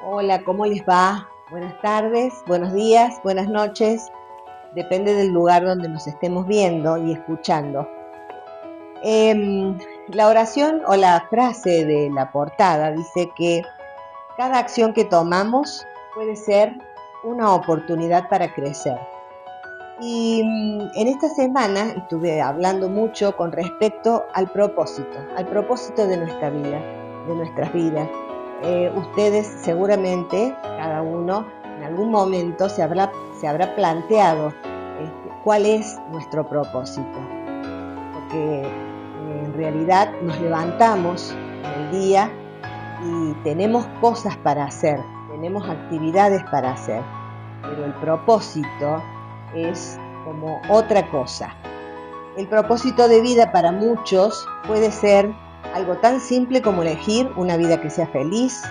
Hola, ¿cómo les va? Buenas tardes, buenos días, buenas noches. Depende del lugar donde nos estemos viendo y escuchando. La oración o la frase de la portada dice que cada acción que tomamos puede ser una oportunidad para crecer. Y en esta semana estuve hablando mucho con respecto al propósito de nuestra vida, de nuestras vidas. Ustedes seguramente, cada uno, en algún momento se habrá planteado cuál es nuestro propósito. Porque en realidad nos levantamos en el día y tenemos cosas para hacer, tenemos actividades para hacer, pero el propósito es como otra cosa. El propósito de vida para muchos puede ser algo tan simple como elegir una vida que sea feliz,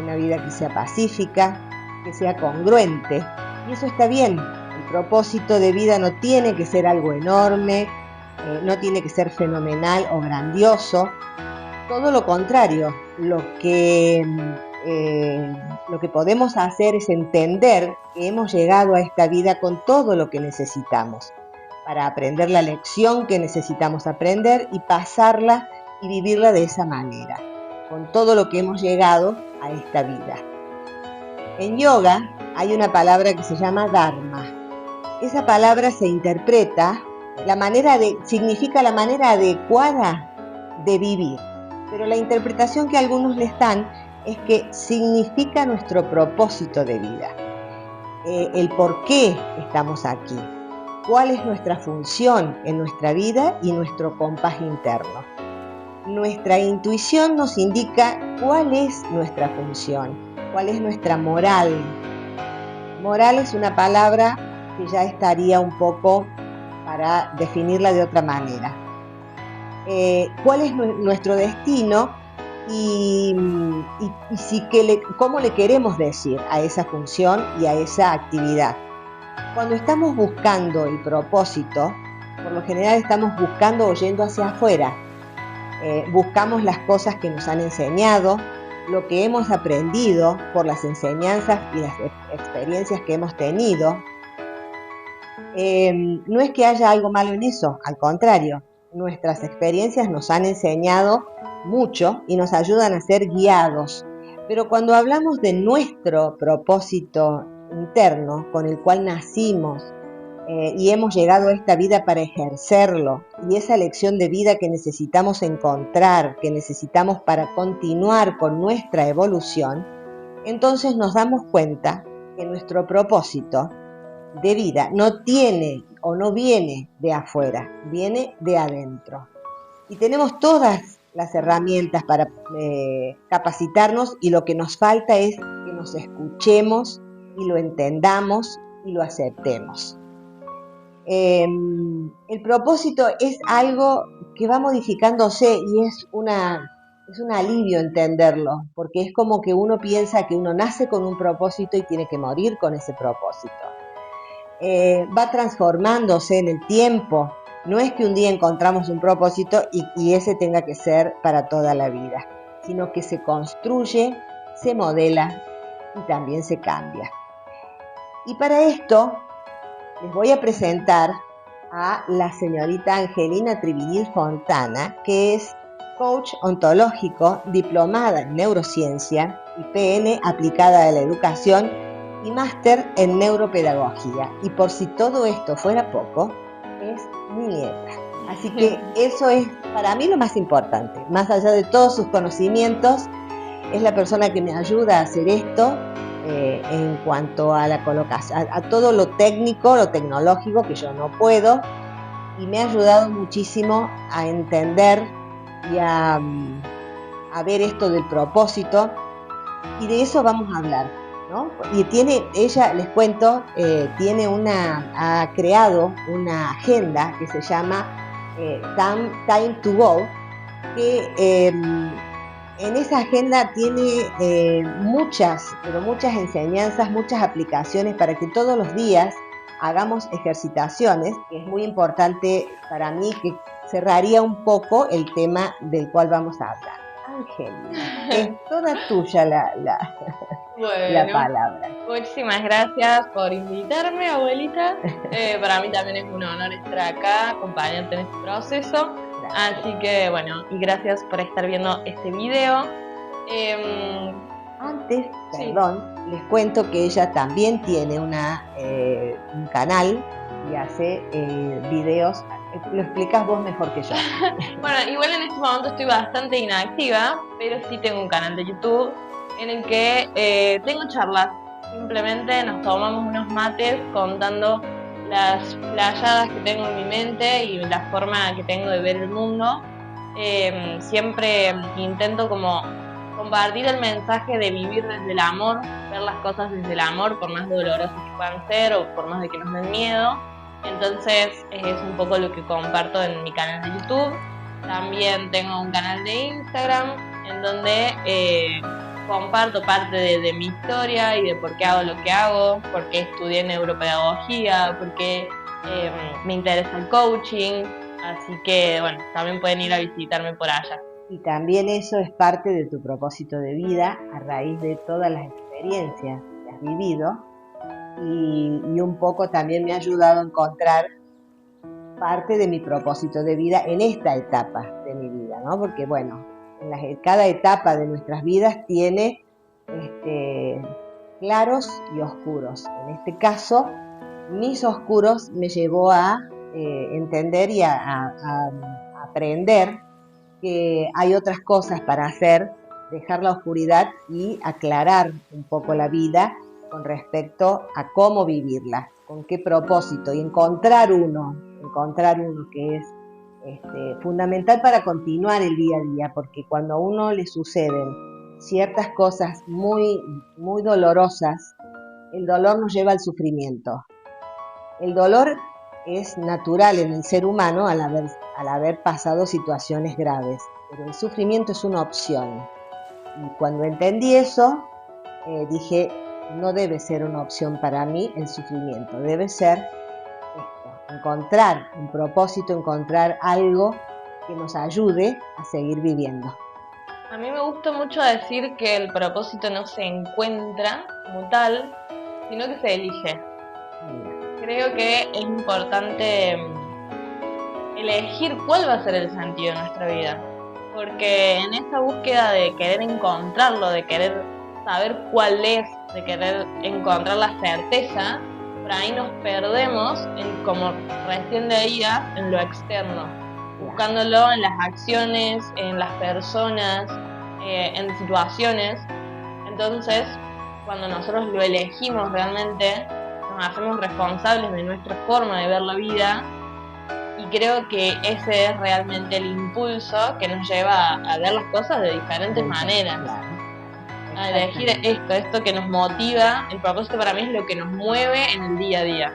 una vida que sea pacífica, que sea congruente. Y eso está bien. El propósito de vida no tiene que ser algo enorme, no tiene que ser fenomenal o grandioso. Todo lo contrario, lo que podemos hacer es entender que hemos llegado a esta vida con todo lo que necesitamos para aprender la lección que necesitamos aprender y pasarla y vivirla de esa manera, con todo lo que hemos llegado a esta vida. En yoga hay una palabra que se llama dharma. Esa palabra se interpreta, significa la manera adecuada de vivir, pero la interpretación que algunos les dan es que significa nuestro propósito de vida, el por qué estamos aquí, cuál es nuestra función en nuestra vida y nuestro compás interno. Nuestra intuición nos indica cuál es nuestra función, cuál es nuestra moral. Moral es una palabra que ya estaría un poco para definirla de otra manera. ¿Cuál es nuestro destino y cómo le queremos decir a esa función y a esa actividad? Cuando estamos buscando el propósito, por lo general estamos buscando o yendo hacia afuera. Buscamos las cosas que nos han enseñado, lo que hemos aprendido por las enseñanzas y las experiencias que hemos tenido. No es que haya algo malo en eso, al contrario, nuestras experiencias nos han enseñado mucho y nos ayudan a ser guiados. Pero cuando hablamos de nuestro propósito interno con el cual nacimos y hemos llegado a esta vida para ejercerlo, y esa lección de vida que necesitamos encontrar, que necesitamos para continuar con nuestra evolución, entonces nos damos cuenta que nuestro propósito de vida no tiene o no viene de afuera, viene de adentro. Y tenemos todas las herramientas para capacitarnos, y lo que nos falta es que nos escuchemos y lo entendamos y lo aceptemos. El propósito es algo que va modificándose y es un alivio entenderlo, porque es como que uno piensa que uno nace con un propósito y tiene que morir con ese propósito. Va transformándose en el tiempo. No es que un día encontramos un propósito y ese tenga que ser para toda la vida, sino que se construye, se modela y también se cambia. Y para esto les voy a presentar a la señorita Angelina Trivinil Fontana, que es coach ontológico, diplomada en neurociencia y PN aplicada a la educación y máster en neuropedagogía. Y por si todo esto fuera poco, es mi nieta. Así que eso es para mí lo más importante. Más allá de todos sus conocimientos, es la persona que me ayuda a hacer esto en cuanto a la colocación, a todo lo técnico, lo tecnológico, que yo no puedo, y me ha ayudado muchísimo a entender y a ver esto del propósito, y de eso vamos a hablar, ¿no? Y ella, les cuento, ha creado una agenda que se llama Time to Go, que en esa agenda tiene muchas enseñanzas, muchas aplicaciones para que todos los días hagamos ejercitaciones, que es muy importante para mí, que cerraría un poco el tema del cual vamos a hablar. Angelina, es toda tuya la la Bueno, palabra. muchísimas gracias por invitarme, abuelita. Para mí también es un honor estar acá, acompañarte en este proceso. Gracias. Así que bueno, y gracias por estar viendo este video. Antes, Sí. perdón, les cuento que ella también tiene un canal y hace videos. Lo explicas vos mejor que yo. Bueno, igual en este momento estoy bastante inactiva, pero sí tengo un canal de YouTube en el que tengo charlas. Simplemente nos tomamos unos mates contando las playadas que tengo en mi mente y la forma que tengo de ver el mundo. Siempre intento como compartir el mensaje de vivir desde el amor, ver las cosas desde el amor, por más dolorosas que puedan ser o por más de que nos den miedo. Entonces es un poco lo que comparto en mi canal de YouTube. También tengo un canal de Instagram en donde comparto parte de mi historia y de por qué hago lo que hago, por qué estudié neuropedagogía, por qué me interesa el coaching. Así que bueno, también pueden ir a visitarme por allá. Y también eso es parte de tu propósito de vida a raíz de todas las experiencias que has vivido y un poco también me ha ayudado a encontrar parte de mi propósito de vida en esta etapa de mi vida, ¿no? Porque bueno, cada etapa de nuestras vidas tiene claros y oscuros. En este caso, mis oscuros me llevó a entender y a aprender que hay otras cosas para hacer, dejar la oscuridad y aclarar un poco la vida con respecto a cómo vivirla, con qué propósito y encontrar uno que es fundamental para continuar el día a día, porque cuando a uno le suceden ciertas cosas muy, muy dolorosas, el dolor nos lleva al sufrimiento. El dolor es natural en el ser humano al haber pasado situaciones graves, pero el sufrimiento es una opción. Y cuando entendí eso, dije, no debe ser una opción para mí el sufrimiento, debe ser esto, encontrar un propósito, encontrar algo que nos ayude a seguir viviendo. A mí me gusta mucho decir que el propósito no se encuentra como tal, sino que se elige. Creo que es importante elegir cuál va a ser el sentido de nuestra vida. Porque en esa búsqueda de querer encontrarlo, de querer saber cuál es, de querer encontrar la certeza, por ahí nos perdemos, como recién decías, en lo externo, buscándolo en las acciones, en las personas, en situaciones. Entonces, cuando nosotros lo elegimos realmente, nos hacemos responsables de nuestra forma de ver la vida y creo que ese es realmente el impulso que nos lleva a ver las cosas de diferentes maneras. A elegir esto que nos motiva. El propósito para mí es lo que nos mueve en el día a día.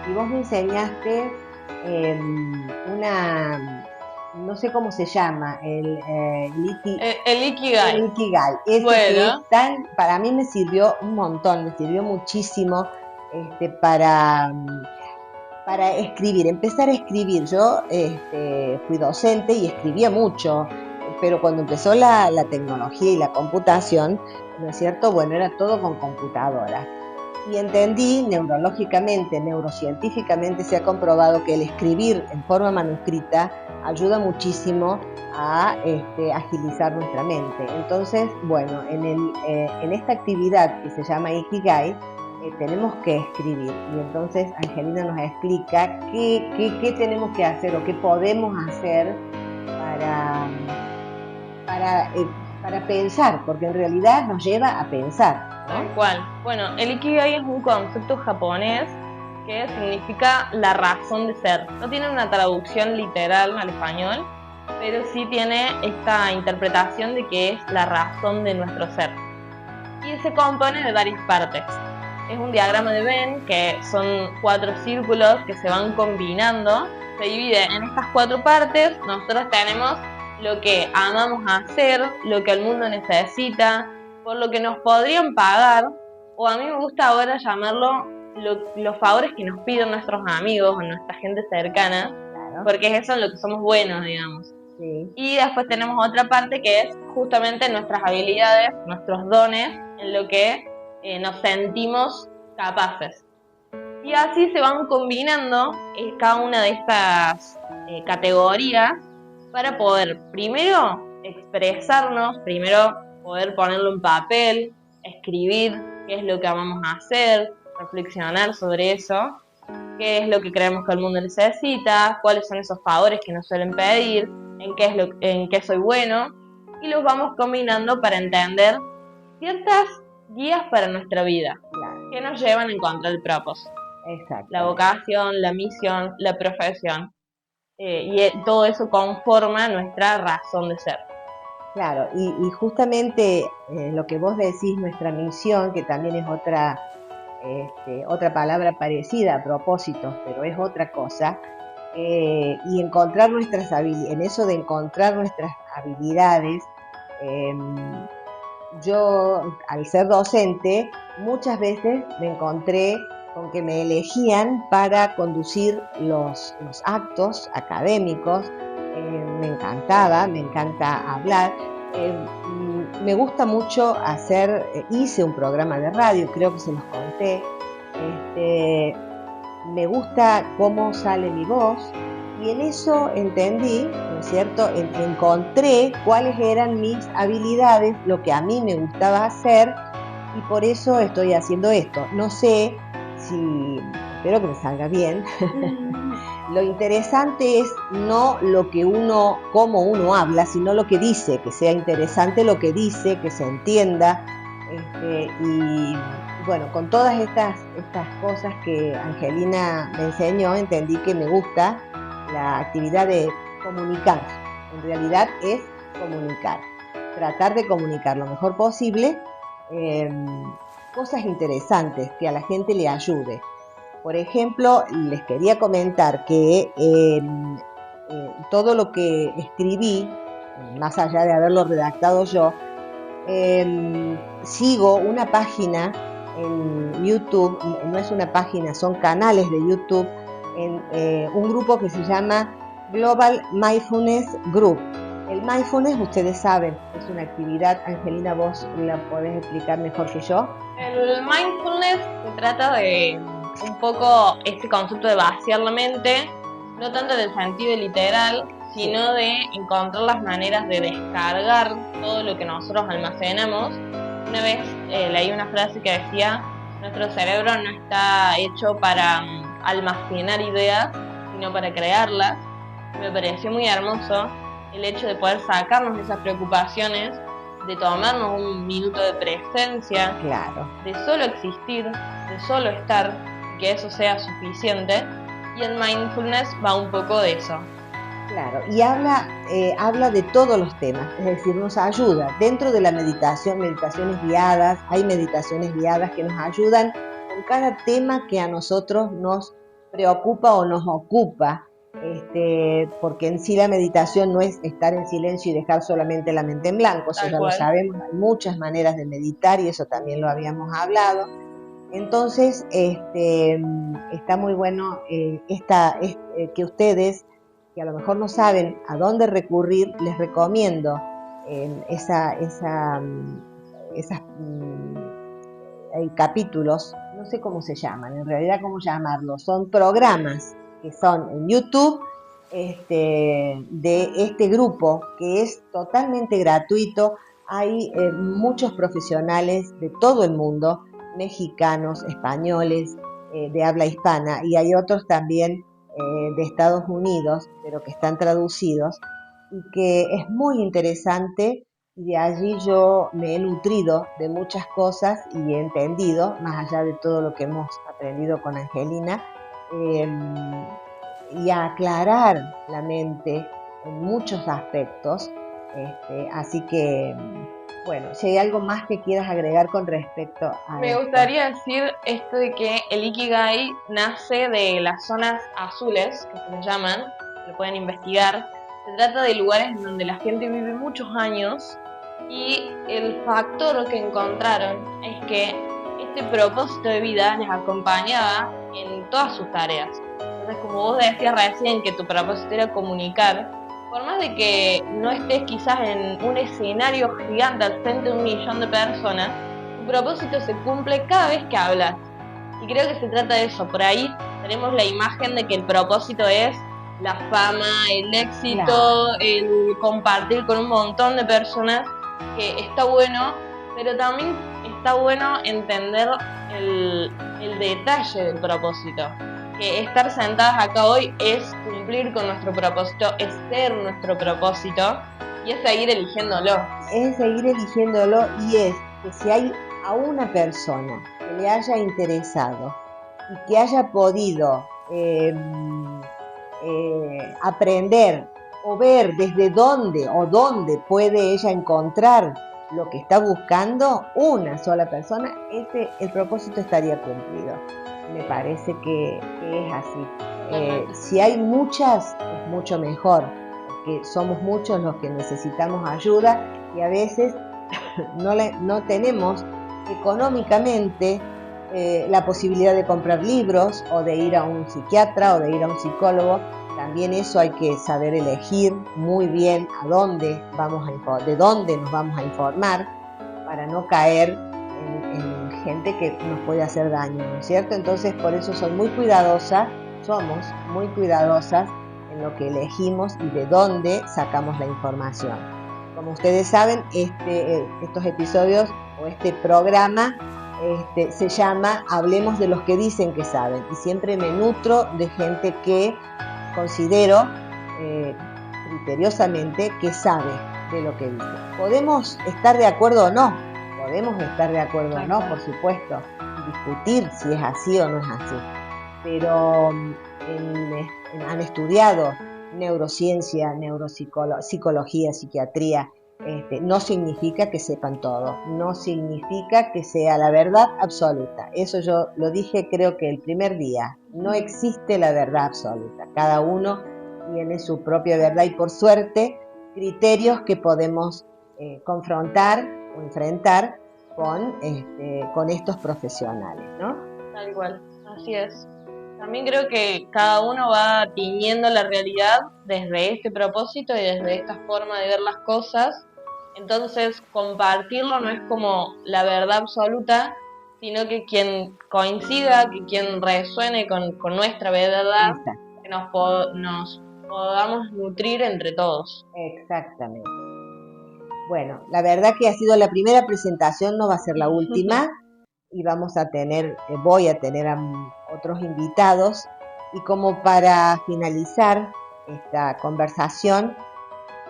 Y vos me enseñaste no sé cómo se llama, el Ikigai. El Ikigai. Ese bueno. Que para mí me sirvió un montón, me sirvió muchísimo para escribir, empezar a escribir. Yo fui docente y escribía mucho, pero cuando empezó la tecnología y la computación, ¿no es cierto? Bueno, era todo con computadora. Y entendí neurológicamente, neurocientíficamente se ha comprobado que el escribir en forma manuscrita ayuda muchísimo a agilizar nuestra mente. Entonces, bueno, en esta actividad que se llama Ikigai, tenemos que escribir. Y entonces Angelina nos explica qué tenemos que hacer o qué podemos hacer para pensar, porque en realidad nos lleva a pensar. Tal cual. Bueno, el Ikigai es un concepto japonés que significa la razón de ser. No tiene una traducción literal al español, pero sí tiene esta interpretación de que es la razón de nuestro ser. Y se compone de varias partes. Es un diagrama de Venn, que son 4 círculos que se van combinando. Se divide en estas 4 partes. Nosotros tenemos lo que amamos hacer, lo que el mundo necesita, por lo que nos podrían pagar, o a mí me gusta ahora llamarlo los favores que nos piden nuestros amigos o nuestra gente cercana, porque es eso en lo que somos buenos, digamos. Sí. Y después tenemos otra parte que es justamente nuestras habilidades, nuestros dones, en lo que nos sentimos capaces. Y así se van combinando cada una de estas categorías para poder primero expresarnos, primero poder ponerlo en papel, escribir qué es lo que vamos a hacer, reflexionar sobre eso, qué es lo que creemos que el mundo necesita, cuáles son esos favores que nos suelen pedir, en qué soy bueno, y los vamos combinando para entender ciertas guías para nuestra vida, Claro. que nos llevan a encontrar el propósito. Exacto. La vocación, la misión, la profesión, y todo eso conforma nuestra razón de ser. Claro, y justamente lo que vos decís, nuestra misión, que también es otra palabra parecida a propósito, pero es otra cosa, y encontrar nuestras habilidades, en eso de encontrar nuestras habilidades, yo al ser docente muchas veces me encontré con que me elegían para conducir los actos académicos. Me encanta hablar. Me gusta mucho hice un programa de radio, creo que se los conté. Me gusta cómo sale mi voz y en eso entendí, ¿no es cierto? Encontré cuáles eran mis habilidades, lo que a mí me gustaba hacer y por eso estoy haciendo esto. No sé si, espero que me salga bien. Lo interesante es no cómo uno habla, sino lo que dice, que sea interesante lo que dice, que se entienda. Y bueno, con todas estas cosas que Angelina me enseñó, entendí que me gusta la actividad de comunicar. En realidad es comunicar, tratar de comunicar lo mejor posible, cosas interesantes que a la gente le ayude. Por ejemplo, les quería comentar que todo lo que escribí, más allá de haberlo redactado yo, sigo una página en YouTube, no es una página, son canales de YouTube, en un grupo que se llama Global Mindfulness Group. El mindfulness, ustedes saben, es una actividad, Angelina, vos la podés explicar mejor que yo. El mindfulness se trata de un poco este concepto de vaciar la mente, no tanto en el sentido literal, sino de encontrar las maneras de descargar todo lo que nosotros almacenamos. Una vez leí una frase que decía: nuestro cerebro no está hecho para almacenar ideas, sino para crearlas. Me pareció muy hermoso el hecho de poder sacarnos de esas preocupaciones, de tomarnos un minuto de presencia, claro, de solo existir, de solo estar, que eso sea suficiente. Y el mindfulness va un poco de eso. Claro, y habla de todos los temas, es decir, nos ayuda dentro de la meditación, meditaciones guiadas, hay meditaciones guiadas que nos ayudan con cada tema que a nosotros nos preocupa o nos ocupa, porque en sí la meditación no es estar en silencio y dejar solamente la mente en blanco, eso ya lo sabemos, hay muchas maneras de meditar y eso también lo habíamos hablado. Entonces, está muy bueno que ustedes, que a lo mejor no saben a dónde recurrir, les recomiendo hay capítulos, no sé cómo se llaman, en realidad cómo llamarlos, son programas que son en YouTube de este grupo que es totalmente gratuito. Hay muchos profesionales de todo el mundo, mexicanos, españoles, de habla hispana, y hay otros también de Estados Unidos, pero que están traducidos, y que es muy interesante, y de allí yo me he nutrido de muchas cosas y he entendido, más allá de todo lo que hemos aprendido con Angelina, y a aclarar la mente en muchos aspectos. Así que, bueno, si hay algo más que quieras agregar con respecto a Me gustaría decir esto de que el Ikigai nace de las zonas azules, que se les llaman, lo pueden investigar. Se trata de lugares en donde la gente vive muchos años y el factor que encontraron es que este propósito de vida les acompañaba en todas sus tareas. Entonces, como vos decías recién que tu propósito era comunicar, por más de que no estés quizás en un escenario gigante al frente de 1.000.000 de personas, tu propósito se cumple cada vez que hablas. Y creo que se trata de eso. Por ahí tenemos la imagen de que el propósito es la fama, el éxito, Claro. el compartir con un montón de personas, que está bueno, pero también está bueno entender el detalle del propósito. Que estar sentadas acá hoy es cumplir con nuestro propósito, es ser nuestro propósito y es seguir eligiéndolo. Es seguir eligiéndolo, y es que si hay a una persona que le haya interesado y que haya podido aprender o ver desde dónde puede ella encontrar lo que está buscando, una sola persona, el propósito estaría cumplido. Me parece que es así. Si hay muchas, es mucho mejor, porque somos muchos los que necesitamos ayuda y a veces no tenemos económicamente la posibilidad de comprar libros o de ir a un psiquiatra o de ir a un psicólogo. También eso hay que saber elegir muy bien de dónde nos vamos a informar para no caer en gente que nos puede hacer daño, ¿no es cierto? Entonces, por eso somos muy cuidadosas en lo que elegimos y de dónde sacamos la información. Como ustedes saben, estos episodios o este programa se llama Hablemos de los que dicen que saben, y siempre me nutro de gente que considero criteriosamente que sabe de lo que dice. Podemos estar de acuerdo o no, por supuesto, discutir si es así o no es así, pero han estudiado neurociencia, psicología, psiquiatría. No significa que sepan todo, no significa que sea la verdad absoluta. Eso yo lo dije, creo que el primer día. No existe la verdad absoluta. Cada uno tiene su propia verdad y, por suerte, criterios que podemos confrontar o enfrentar con estos profesionales, ¿no? Tal cual, así es. También creo que cada uno va tiñendo la realidad desde este propósito y desde esta forma de ver las cosas. Entonces, compartirlo no es como la verdad absoluta, sino que quien coincida, que quien resuene con nuestra verdad, Exacto. que nos podamos nutrir entre todos. Exactamente. Bueno, la verdad que ha sido la primera presentación, no va a ser la última. Y voy a tener a otros invitados, y como para finalizar esta conversación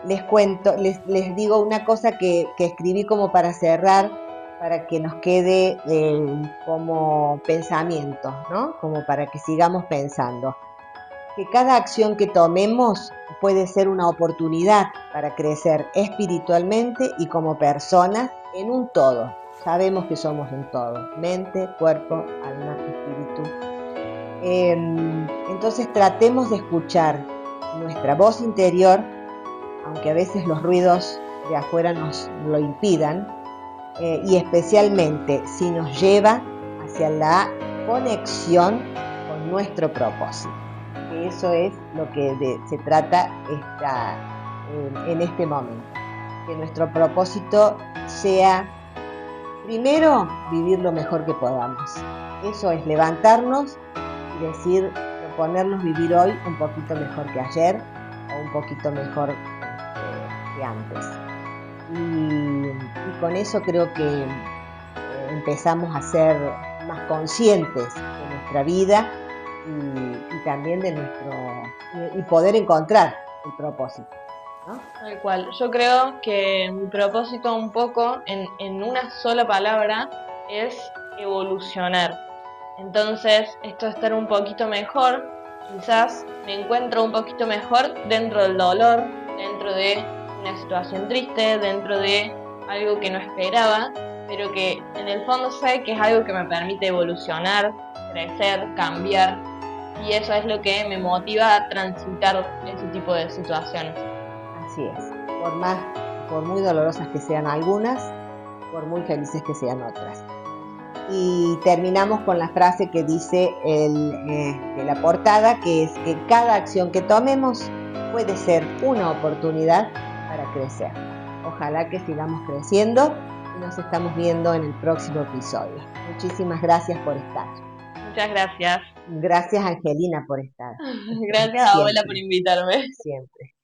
les digo una cosa que escribí como para cerrar, para que nos quede como pensamiento, ¿no? Como para que sigamos pensando que cada acción que tomemos puede ser una oportunidad para crecer espiritualmente y como personas en un todo. Sabemos que somos un todo: mente, cuerpo, alma, espíritu. Entonces tratemos de escuchar nuestra voz interior, aunque a veces los ruidos de afuera nos lo impidan, y especialmente si nos lleva hacia la conexión con nuestro propósito. Que eso es lo que se trata en este momento. Que nuestro propósito sea, primero, vivir lo mejor que podamos. Eso es levantarnos y decir, proponernos vivir hoy un poquito mejor que ayer o un poquito mejor que antes. Y con eso creo que empezamos a ser más conscientes de nuestra vida y también y poder encontrar el propósito, ¿no? Tal cual. Yo creo que mi propósito, un poco en una sola palabra, es evolucionar. Entonces, esto de estar un poquito mejor, quizás me encuentro un poquito mejor dentro del dolor, dentro de una situación triste, dentro de algo que no esperaba, pero que en el fondo sé que es algo que me permite evolucionar, crecer, cambiar, y eso es lo que me motiva a transitar ese tipo de situaciones. Así es. Por muy dolorosas que sean algunas, por muy felices que sean otras. Y terminamos con la frase que dice de la portada, que es que cada acción que tomemos puede ser una oportunidad para crecer. Ojalá que sigamos creciendo y nos estamos viendo en el próximo episodio. Muchísimas gracias por estar. Muchas gracias. Gracias, Angelina, por estar. Gracias, abuela, por invitarme. Siempre.